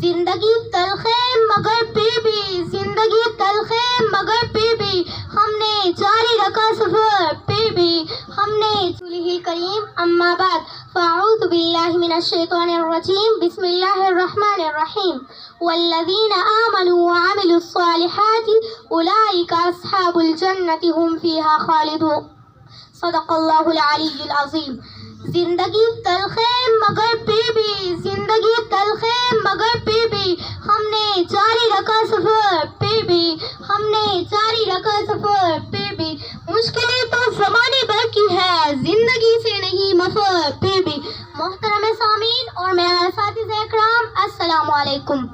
زندگی تلخ ہے مگر پھر بھی، زندگی تلخ ہے مگر پھر بھی ہم نے جاری رکھا سفر، پھر بھی ہم نے رسول کریم۔ اما بعد فاعوذ باللہ من الشیطان الرجیم، بسم اللہ الرحمن الرحیم۔ والذین آمنوا وعملوا الصالحات اولئک اصحاب الجنۃ هم فیہا خالدون۔ صدق اللہ العلی العظیم۔ زندگی تلخ ہے مگر پھر بھی، زندگی تلخ ہے مگر پھر بھی ہم نے جاری رکھا سفر، پھر بھی ہم نے جاری رکھا سفر، پھر بھی مشکلیں تو زمانے بھر کی ہے، زندگی سے نہیں مفر، پھر بھی۔ محترم سامعین اور میرے اساتذہ اکرام، السلام علیکم۔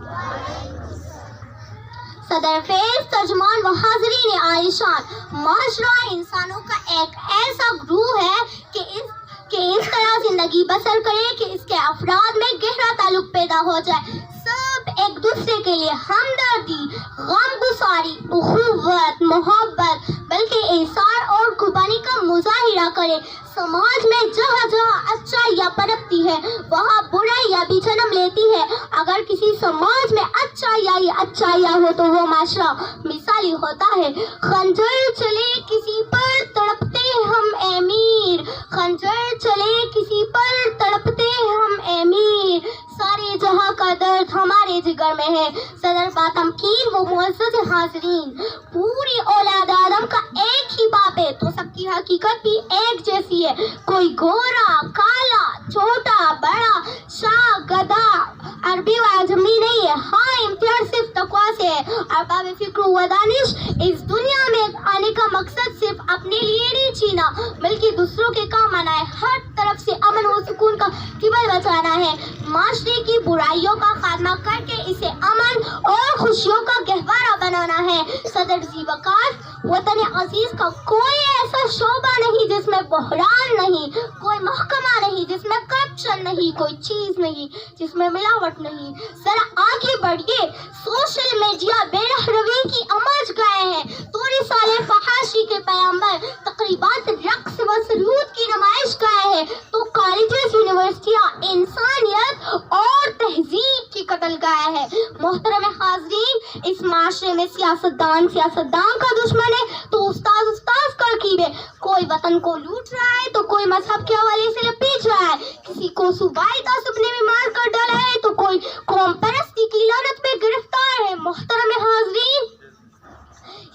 صدر فیض، ترجمان و حاضرین عالیشان، معاشرہ انسانوں کا ایک ایسا گروہ ہے کہ اس طرح زندگی بسر کرے کہ اس کے افراد میں گہرا تعلق پیدا ہو جائے، سب ایک دوسرے کے لیے ہمدردی، غم گساری، اخوت، محبت بلکہ احسان اور قربانی کا مظاہرہ کرے۔ سماج میں جہاں جہاں اچھائیاں پنپتی ہے وہاں برائیاں بھی جنم لیتی ہے۔ اگر کسی سماج میں اچھائیاں ہو تو وہ معاشرہ مثالی ہوتا ہے۔ خنجر چلے کسی پر تڑپتے ہم امیر، خنجر چلے کسی پر تڑپتے ہم امیر، سارے جہاں کا درد ہمارے جگر میں ہے۔ صدر باتمکین و معزز حاضرین، پوری اولاد آدم کا ایک ہی باپ ہے تو سب کی حقیقت بھی ایک جیسی ہے۔ کوئی گورا، کالا، چھوٹا، بڑا، شاہ، گدھا، عربی و عجمی نہیں ہے۔ ہاں، امتیاز صرف تقویٰ سے ہے۔ ارباب فکر و دانش، اس دنیا میں آنے کا مقصد صرف اپنے لیے نہیں جینا بلکہ دوسروں کے کام آنا ہے، ہر طرف سے امن و سکون کا ٹیبل بچانا ہے، معاشرے کی برائیوں کا خاتمہ کر کے اسے امن اور خوشیوں کا گہوارہ بنانا ہے۔ صدر ذی وقار، وطن عزیز کا کوئی ایسا شعبہ نہیں جس میں بحران نہیں، کوئی محکمہ نہیں جس میں کرپشن نہیں، کوئی چیز نہیں جس میں ملاوٹ نہیں۔ ذرا آگے بڑھیے، سوشل میڈیا بے رحمی کی اماج گئے ہیں تو رسالے فحاشی کے پیغمبر، تقریبات رقص و سرود کی نمائش گئے ہیں تو کالجز، یونیورسٹیاں انسانیت اور تہذیب کی قتل گاہ ہے۔ محترم حاضرین، اس معاشرے میں سیاستدان کا دشمن ہے تو استاد کا رقیب ہے۔ کوئی وطن کو لوٹ رہا ہے تو کوئی مذہب کے حوالے سے لپیٹ رہا ہے، کسی کو صوبائی تعصب نے بھی مار کر ڈالا ہے تو کوئی قوم پرستی کی لعنت میں گرفتار ہے۔ محترم حاضرین،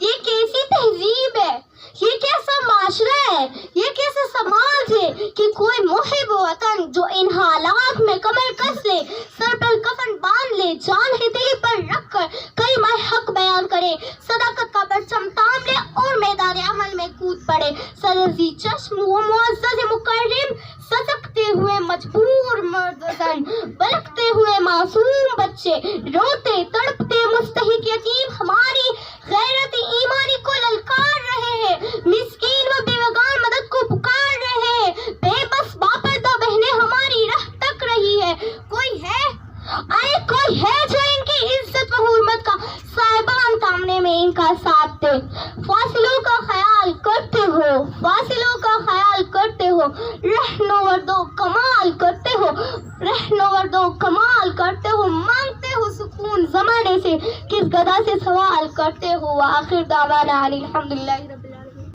یہ کیسی تہذیب ہے، یہ کیسا معاشرہ ہے، یہ کیسا سماج ہے کہ کوئی محب وطن جو ان حالات میں کمر کس لے، سر پر کفن باندھ لے، جان ہتھیلی پر رکھ کر کلمہ حق بیان کرے، صداقت کا پرچم تام لے اور میدان عمل میں کود پڑے۔ صدر ذی چشم و معزز مکرم، سسکتے ہوئے مجبور مرد زن، بلکتے ہوئے معصوم بچے، روتے تڑپتے مستحق یتیم ہماری غیرت ایمانی کو للکار رہے ہیں، مسکین و بیوگان مدد کو پکار رہے ہیں، بے بس باپردہ بہنیں ہماری راہ تک رہی ہے۔ کوئی ہے جو ان کی عزت و حرمت کا صاحبان تامنے میں ان کا ساتھ دے۔ فاصلوں کا خیال کرتے ہو، فاصلوں کا خیال کرتے ہو، رہنوردو کمال کرتے ہو، رہنوردو کمال کرتے ہو، مانگتے ہو سکون زمانے سے، کس گدا سے سوال کرتے ہو۔ وآخر دعوانا الحمدللہ رب